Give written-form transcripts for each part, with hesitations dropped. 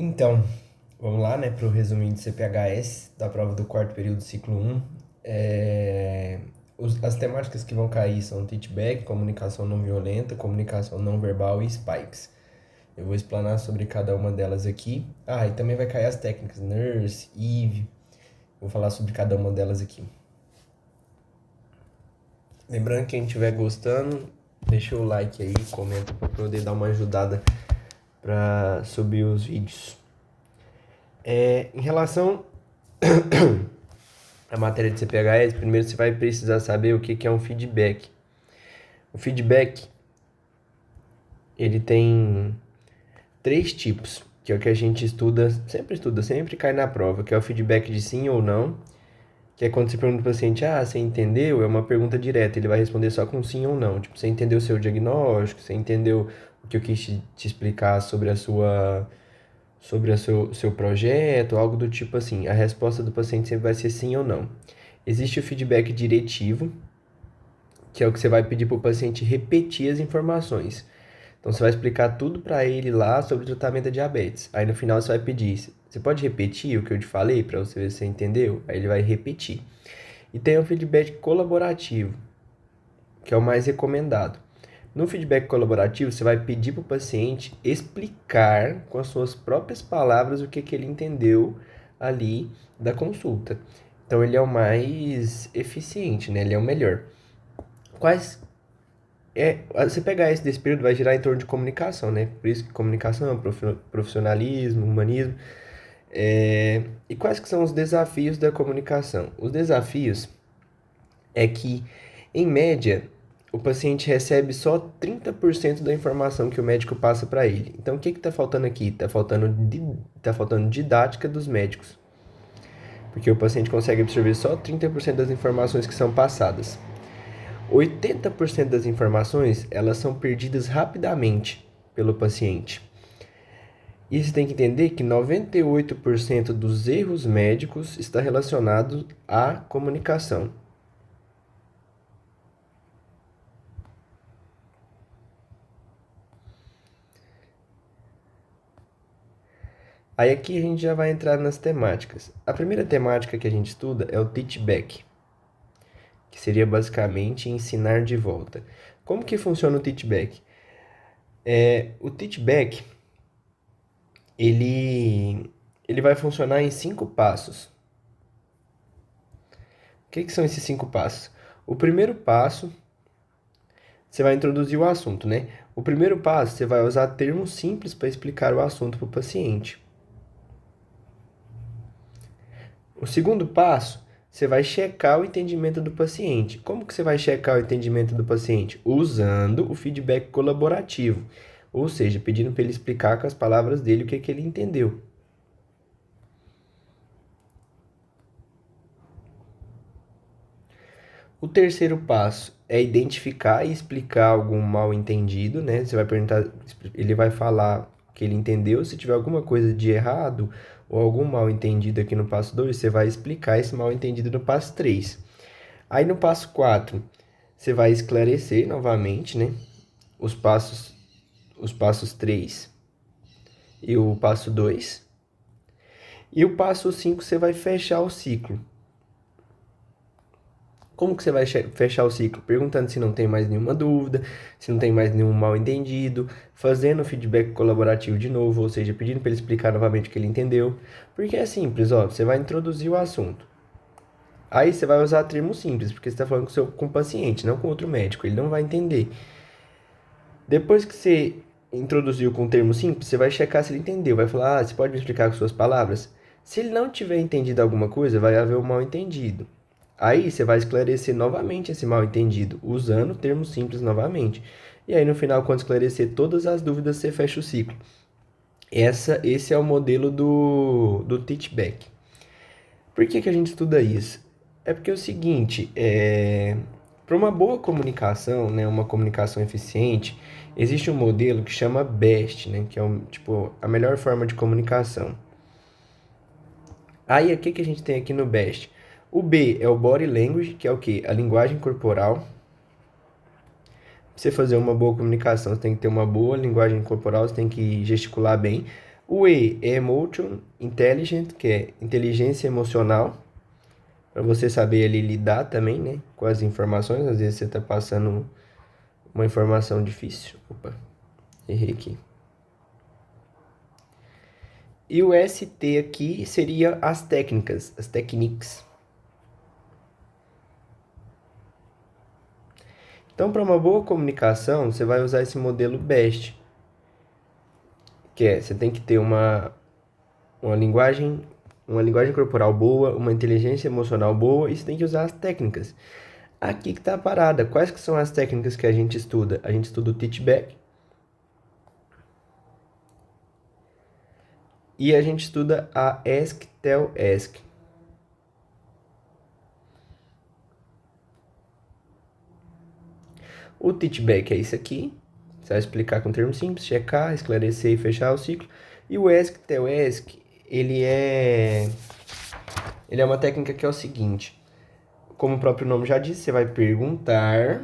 Então, vamos lá, né, para o resuminho de CPHS, da prova do quarto período, ciclo 1. As temáticas que vão cair são teachback, comunicação não violenta, comunicação não verbal e spikes. Eu vou explanar sobre cada uma delas aqui. E também vai cair as técnicas NURSE, EVE. Vou falar sobre cada uma delas aqui. Lembrando que quem estiver gostando, deixa o like aí, comenta para poder dar uma ajudada para subir os vídeos. Em relação à matéria de CPHS, primeiro você vai precisar saber o que é um feedback. O feedback, ele tem 3 tipos, que é o que a gente estuda, sempre cai na prova, que é o feedback de sim ou não, que é quando você pergunta pro paciente, você entendeu? É uma pergunta direta, ele vai responder só com sim ou não. Tipo, você entendeu o seu diagnóstico, você entendeu o que eu quis te explicar sobre o seu projeto, algo do tipo assim. A resposta do paciente sempre vai ser sim ou não. Existe o feedback diretivo, que é o que você vai pedir para o paciente repetir as informações. Então você vai explicar tudo para ele lá sobre o tratamento da diabetes. Aí no final você vai pedir, você pode repetir o que eu te falei para você ver se você entendeu? Aí ele vai repetir. E tem o feedback colaborativo, que é o mais recomendado. No feedback colaborativo, você vai pedir para o paciente explicar com as suas próprias palavras o que ele entendeu ali da consulta. Então ele é o mais eficiente, né? Ele é o melhor. Você pegar esse desse período vai girar em torno de comunicação, né? Por isso que comunicação, profissionalismo, humanismo. E quais que são os desafios da comunicação? Os desafios é que, em média, o paciente recebe só 30% da informação que o médico passa para ele. Então, o que está faltando aqui? Está faltando didática dos médicos. Porque o paciente consegue absorver só 30% das informações que são passadas. 80% das informações, elas são perdidas rapidamente pelo paciente. E você tem que entender que 98% dos erros médicos está relacionado à comunicação. Aí aqui a gente já vai entrar nas temáticas. A primeira temática que a gente estuda é o teachback, que seria basicamente ensinar de volta. Como que funciona o teachback? O teachback, ele vai funcionar em 5 passos. O que são esses 5 passos? O primeiro passo, você vai introduzir o assunto, né? O primeiro passo, você vai usar termos simples para explicar o assunto para o paciente. O segundo passo, você vai checar o entendimento do paciente. Como que você vai checar o entendimento do paciente? Usando o feedback colaborativo, ou seja, pedindo para ele explicar com as palavras dele o que ele entendeu. O terceiro passo é identificar e explicar algum mal entendido, né? Você vai perguntar, ele vai falar o que ele entendeu. Se tiver alguma coisa de errado ou algum mal entendido aqui no passo 2, você vai explicar esse mal entendido no passo 3. Aí no passo 4, você vai esclarecer novamente, né? Os passos 3 e o passo 2. E o passo 5, você vai fechar o ciclo. Como que você vai fechar o ciclo? Perguntando se não tem mais nenhuma dúvida, se não tem mais nenhum mal entendido, fazendo o feedback colaborativo de novo, ou seja, pedindo para ele explicar novamente o que ele entendeu. Porque é simples, você vai introduzir o assunto. Aí você vai usar termos simples, porque você está falando com o paciente, não com outro médico, ele não vai entender. Depois que você introduziu com termos simples, você vai checar se ele entendeu, vai falar, você pode me explicar com suas palavras? Se ele não tiver entendido alguma coisa, vai haver um mal entendido. Aí você vai esclarecer novamente esse mal entendido, usando termos simples novamente. E aí no final, quando esclarecer todas as dúvidas, você fecha o ciclo. Esse é o modelo do teachback. Por que a gente estuda isso? É porque é o seguinte, para uma boa comunicação, né, uma comunicação eficiente, existe um modelo que chama BEST, né, que é a melhor forma de comunicação. Aí, o que a gente tem aqui no BEST? O B é o Body Language, que é o quê? A linguagem corporal. Para você fazer uma boa comunicação, você tem que ter uma boa linguagem corporal, você tem que gesticular bem. O E é Emotion Intelligent, que é inteligência emocional, para você saber ali lidar também, né, com as informações. Às vezes você está passando uma informação difícil. Opa, errei aqui. E o ST aqui seria as técnicas, as techniques. Então, para uma boa comunicação, você vai usar esse modelo BEST, que é, você tem que ter uma linguagem, uma linguagem corporal boa, uma inteligência emocional boa, e você tem que usar as técnicas. Aqui que tá a parada. Quais que são as técnicas que a gente estuda? A gente estuda o teach back e a gente estuda a ask, tell, ask. O teach back é isso aqui. Você vai explicar com termos simples, checar, esclarecer e fechar o ciclo. E o ask, tell, ask, ele é uma técnica que é o seguinte. Como o próprio nome já diz, você vai perguntar,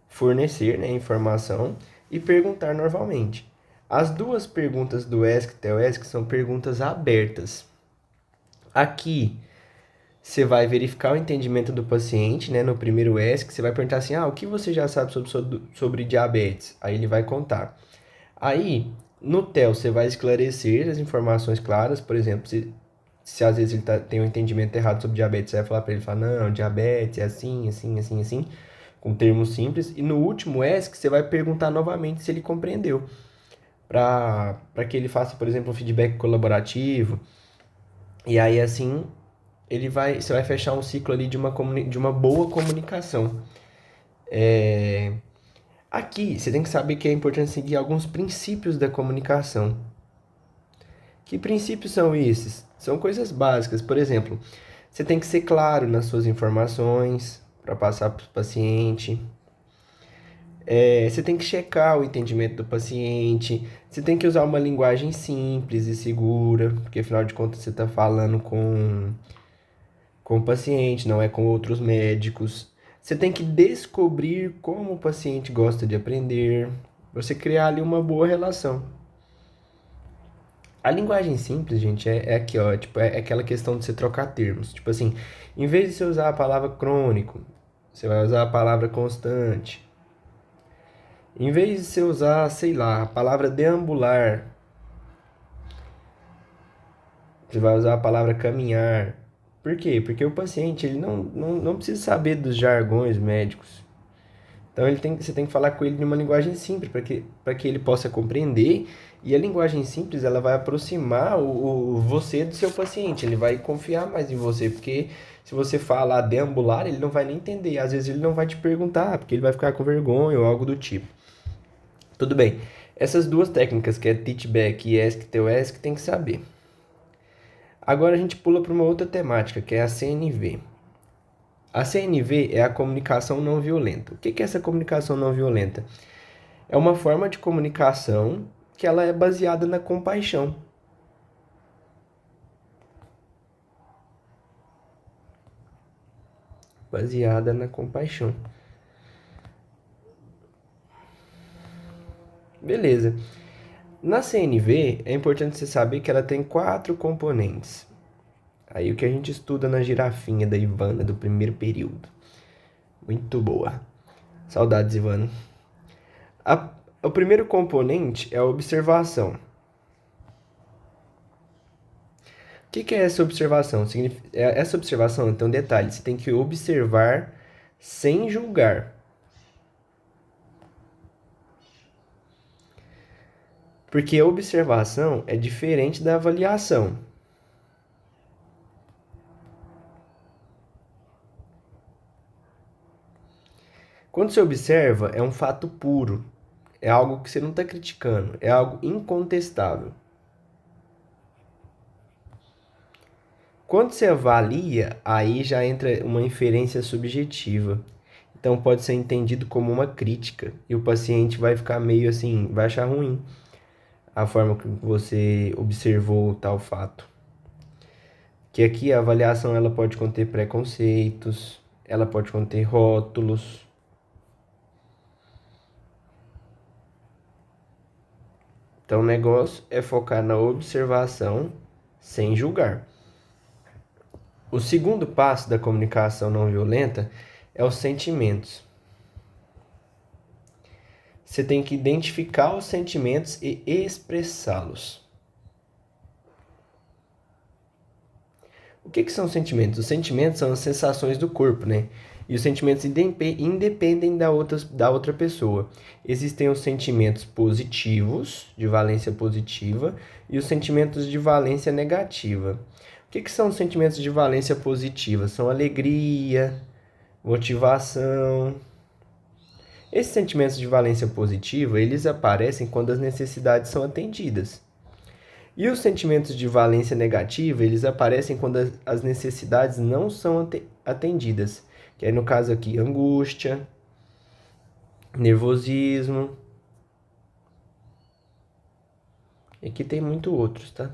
fornecer, né, informação e perguntar normalmente. As duas perguntas do Ask Tell Ask são perguntas abertas. Aqui você vai verificar o entendimento do paciente, né? No primeiro Ask, você vai perguntar assim: o que você já sabe sobre diabetes? Aí ele vai contar. Aí, no Tell, você vai esclarecer as informações claras, por exemplo, se às vezes ele tem um entendimento errado sobre diabetes, você vai falar para ele, não, diabetes é assim, assim, assim, assim, com termos simples. E no último Ask, você vai perguntar novamente se ele compreendeu, para que ele faça, por exemplo, um feedback colaborativo. E aí, assim, você vai fechar um ciclo ali de uma boa comunicação. Aqui, você tem que saber que é importante seguir alguns princípios da comunicação. Que princípios são esses? São coisas básicas. Por exemplo, você tem que ser claro nas suas informações para passar para o paciente. Você tem que checar o entendimento do paciente. Você tem que usar uma linguagem simples e segura, porque afinal de contas você está falando com o paciente, não é com outros médicos. Você tem que descobrir como o paciente gosta de aprender. Você criar ali uma boa relação. A linguagem simples, gente, é aqui, ó, tipo, é aquela questão de você trocar termos. Tipo assim, em vez de você usar a palavra crônico, você vai usar a palavra constante. Em vez de você usar, sei lá, a palavra deambular, você vai usar a palavra caminhar. Por quê? Porque o paciente ele não precisa saber dos jargões médicos. Então você tem que falar com ele de uma linguagem simples para que ele possa compreender. E a linguagem simples ela vai aproximar você do seu paciente. Ele vai confiar mais em você, porque se você falar deambular, ele não vai nem entender. Às vezes ele não vai te perguntar, porque ele vai ficar com vergonha ou algo do tipo. Tudo bem. Essas duas técnicas, que é teach back e ask tell ask, tem que saber. Agora a gente pula para uma outra temática, que é a CNV. A CNV é a comunicação não violenta. O que é essa comunicação não violenta? É uma forma de comunicação que ela é baseada na compaixão. Baseada na compaixão. Beleza. Na CNV, é importante você saber que ela tem 4 componentes. Aí o que a gente estuda na girafinha da Ivana do primeiro período. Muito boa. Saudades, Ivana. O primeiro componente é a observação. O que é essa observação? Essa observação, então, detalhe, você tem que observar sem julgar. Porque a observação é diferente da avaliação. Quando você observa, é um fato puro. É algo que você não está criticando. É algo incontestável. Quando você avalia, aí já entra uma inferência subjetiva. Então pode ser entendido como uma crítica. E o paciente vai ficar meio assim, vai achar ruim a forma que você observou tal fato. Que aqui a avaliação ela pode conter preconceitos, ela pode conter rótulos. Então, o negócio é focar na observação sem julgar. O segundo passo da comunicação não violenta é os sentimentos. Você tem que identificar os sentimentos e expressá-los. O que são sentimentos? Os sentimentos são as sensações do corpo, né? E os sentimentos independem da outra pessoa. Existem os sentimentos positivos, de valência positiva, e os sentimentos de valência negativa. O que são os sentimentos de valência positiva? São alegria, motivação. Esses sentimentos de valência positiva, eles aparecem quando as necessidades são atendidas. E os sentimentos de valência negativa, eles aparecem quando as necessidades não são atendidas. Que é, no caso aqui, angústia, nervosismo. E aqui tem muito outros, tá?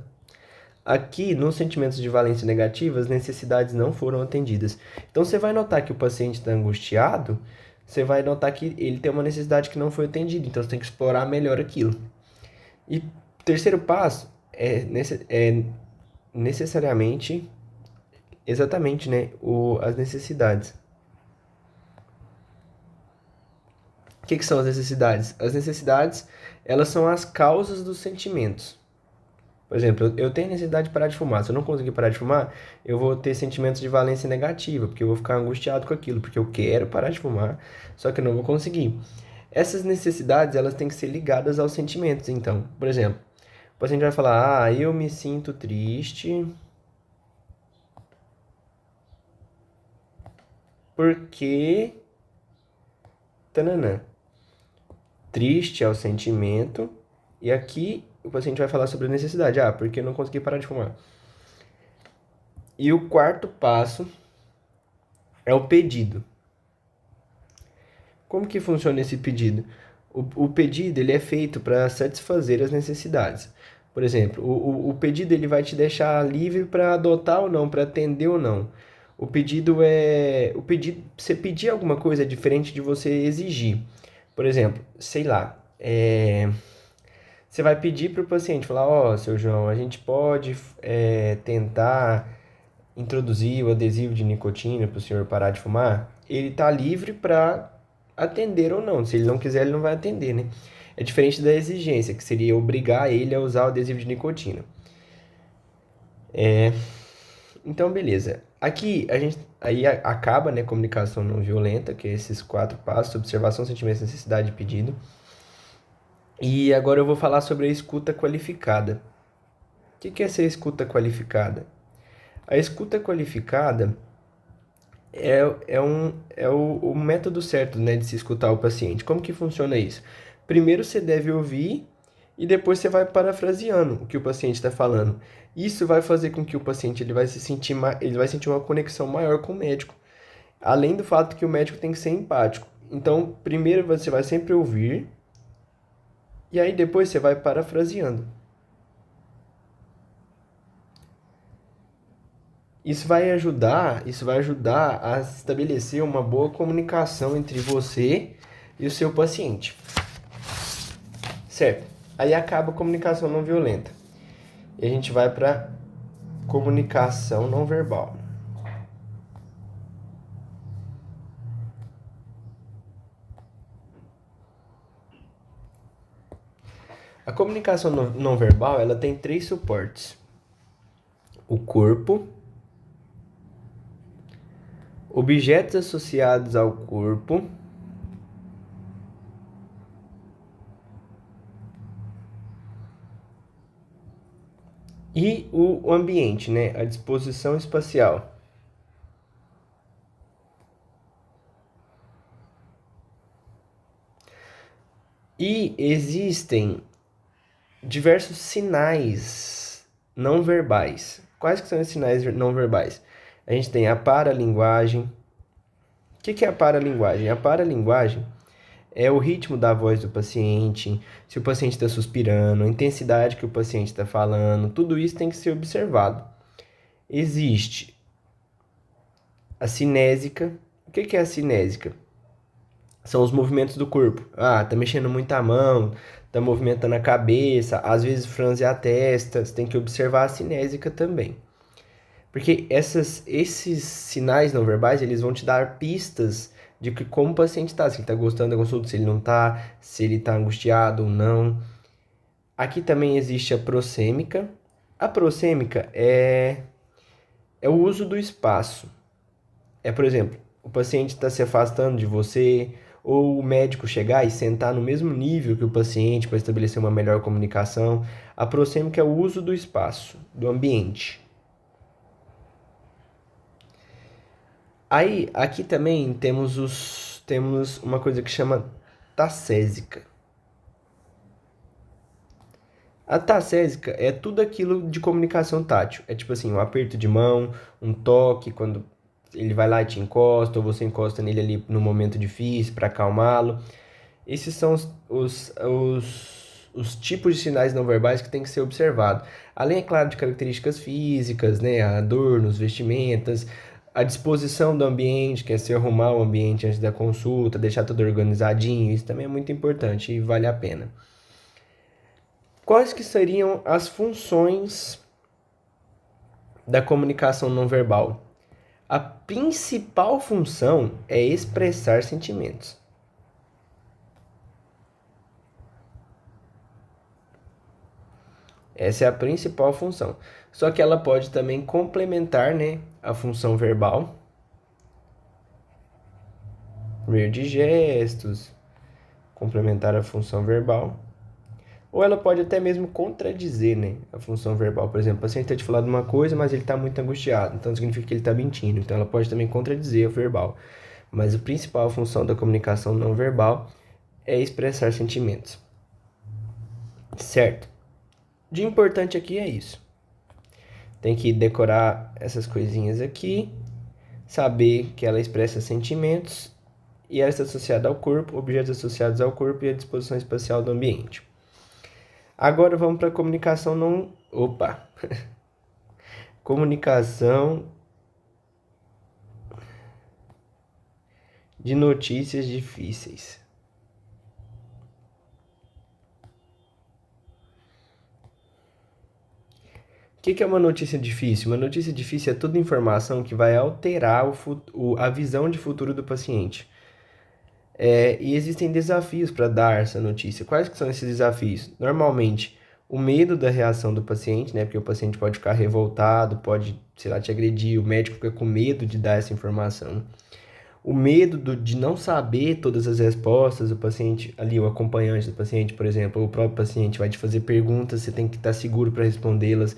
Aqui, nos sentimentos de valência negativa, as necessidades não foram atendidas. Então, você vai notar que o paciente está angustiado, você vai notar que ele tem uma necessidade que não foi atendida. Então, você tem que explorar melhor aquilo. E o terceiro passo é necessariamente, exatamente, né, as necessidades. O que são as necessidades? As necessidades, elas são as causas dos sentimentos. Por exemplo, eu tenho necessidade de parar de fumar. Se eu não conseguir parar de fumar, eu vou ter sentimentos de valência negativa, porque eu vou ficar angustiado com aquilo, porque eu quero parar de fumar, só que eu não vou conseguir. Essas necessidades, elas têm que ser ligadas aos sentimentos, então. Por exemplo, o paciente vai falar, eu me sinto triste porque... Tananã. Triste é o sentimento, e aqui o paciente vai falar sobre a necessidade. Porque eu não consegui parar de fumar. E o quarto passo é o pedido. Como que funciona esse pedido? O pedido ele é feito para satisfazer as necessidades. Por exemplo, o pedido ele vai te deixar livre para adotar ou não, para atender ou não. O pedido, você pedir alguma coisa é diferente de você exigir. Por exemplo, sei lá, você vai pedir para o paciente, falar, seu João, a gente pode tentar introduzir o adesivo de nicotina para o senhor parar de fumar? Ele está livre para atender ou não. Se ele não quiser, ele não vai atender, né? É diferente da exigência, que seria obrigar ele a usar o adesivo de nicotina. Então, beleza. Aqui, aí acaba, né, comunicação não violenta, que é esses 4 passos: observação, sentimento, necessidade e pedido. E agora eu vou falar sobre a escuta qualificada. O que é ser escuta qualificada? A escuta qualificada é o método certo, né, de se escutar o paciente. Como que funciona isso? Primeiro você deve ouvir e depois você vai parafraseando o que o paciente está falando. Isso vai fazer com que o paciente ele vai sentir uma conexão maior com o médico. Além do fato que o médico tem que ser empático. Então, primeiro você vai sempre ouvir e aí depois você vai parafraseando. Isso vai ajudar a estabelecer uma boa comunicação entre você e o seu paciente. Certo? Aí acaba a comunicação não violenta. E a gente vai para comunicação não verbal. A comunicação não verbal, ela tem 3 suportes: o corpo, objetos associados ao corpo e o ambiente, né? A disposição espacial. E existem diversos sinais não verbais. Quais que são os sinais não verbais? A gente tem a paralinguagem. O que é a paralinguagem? A paralinguagem é o ritmo da voz do paciente, se o paciente está suspirando, a intensidade que o paciente está falando, tudo isso tem que ser observado. Existe a cinésica. O que é a cinésica? são os movimentos do corpo. Ah, tá mexendo muito a mão, tá movimentando a cabeça, às vezes franze a testa, você tem que observar a cinésica também. Porque esses sinais não verbais, eles vão te dar pistas de que como o paciente está, se ele está gostando da consulta, se ele não está, se ele está angustiado ou não. Aqui também existe a prosêmica. A prosêmica é o uso do espaço. Por exemplo, o paciente está se afastando de você, ou o médico chegar e sentar no mesmo nível que o paciente para estabelecer uma melhor comunicação. A prosêmica é o uso do espaço, do ambiente. Aí, aqui também temos uma coisa que chama tassésica. A tassésica é tudo aquilo de comunicação tátil. É tipo assim, um aperto de mão, um toque, quando ele vai lá e te encosta, ou você encosta nele ali no momento difícil para acalmá-lo. Esses são os tipos de sinais não verbais que tem que ser observado. Além, é claro, de características físicas, né? A dor nos vestimentas, a disposição do ambiente, que é se arrumar o ambiente antes da consulta, deixar tudo organizadinho, isso também é muito importante e vale a pena. Quais que seriam as funções da comunicação não verbal? A principal função é expressar sentimentos. Essa é a principal função. Só que ela pode também complementar, né, a função verbal, por meio de gestos, complementar a função verbal. Ou ela pode até mesmo contradizer, né, a função verbal. Por exemplo, o paciente está te falando uma coisa, mas ele está muito angustiado. Então significa que ele está mentindo. Então ela pode também contradizer o verbal. Mas a principal função da comunicação não verbal é expressar sentimentos. Certo? De importante aqui é isso. Tem que decorar essas coisinhas aqui, saber que ela expressa sentimentos e ela está associada ao corpo, objetos associados ao corpo e à disposição espacial do ambiente. Agora vamos para a comunicação não... Opa! Comunicação de notícias difíceis. O que é uma notícia difícil? Uma notícia difícil é toda informação que vai alterar a visão de futuro do paciente. E existem desafios para dar essa notícia. Quais que são esses desafios? Normalmente, o medo da reação do paciente, né? Porque o paciente pode ficar revoltado, pode, sei lá, te agredir, o médico fica com medo de dar essa informação. O medo de não saber todas as respostas, o paciente ali, o acompanhante do paciente, por exemplo, ou o próprio paciente vai te fazer perguntas, você tem que estar seguro para respondê-las.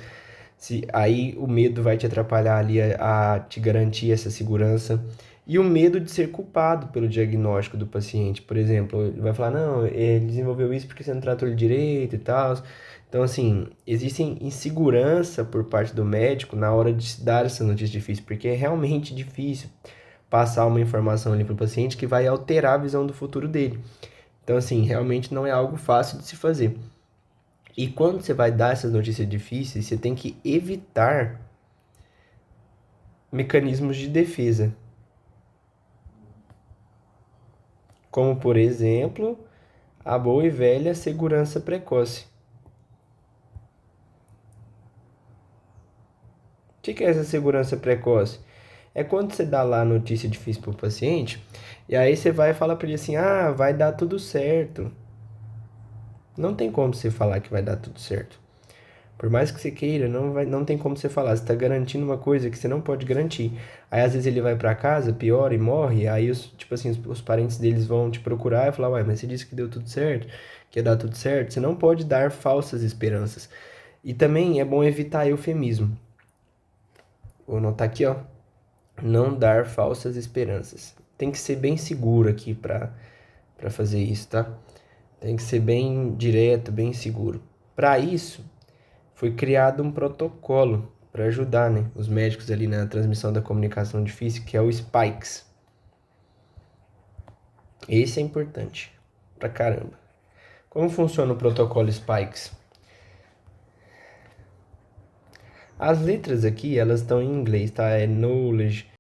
Aí o medo vai te atrapalhar ali a te garantir essa segurança. E o medo de ser culpado pelo diagnóstico do paciente. Por exemplo, ele vai falar, não, ele desenvolveu isso porque você não tratou ele direito e tal. Então, assim, existe insegurança por parte do médico na hora de dar essa notícia difícil, porque é realmente difícil passar uma informação ali para o paciente que vai alterar a visão do futuro dele. Então, assim, realmente não é algo fácil de se fazer. E quando você vai dar essas notícias difíceis, você tem que evitar mecanismos de defesa. Como, por exemplo, a boa e velha segurança precoce. O que é essa segurança precoce? É quando você dá lá a notícia difícil para o paciente, e aí você vai falar para ele assim, ah, vai dar tudo certo. Não tem como você falar que vai dar tudo certo. Por mais que você queira, não tem como você falar. Você está garantindo uma coisa que você não pode garantir. Aí às vezes ele vai para casa, piora e morre. Aí tipo assim, os parentes deles vão te procurar e falar, ué, mas você disse que deu tudo certo, que ia dar tudo certo. Você não pode dar falsas esperanças. E também é bom evitar eufemismo. Vou anotar aqui, ó. Não dar falsas esperanças. Tem que ser bem seguro aqui para fazer isso, tá? Tem que ser bem direto, bem seguro. Para isso, foi criado um protocolo para ajudar, né, os médicos ali na transmissão da comunicação difícil, que é o SPIKES. Esse é importante pra caramba. Como funciona o protocolo SPIKES? As letras aqui, elas estão em inglês, tá? É knowledge,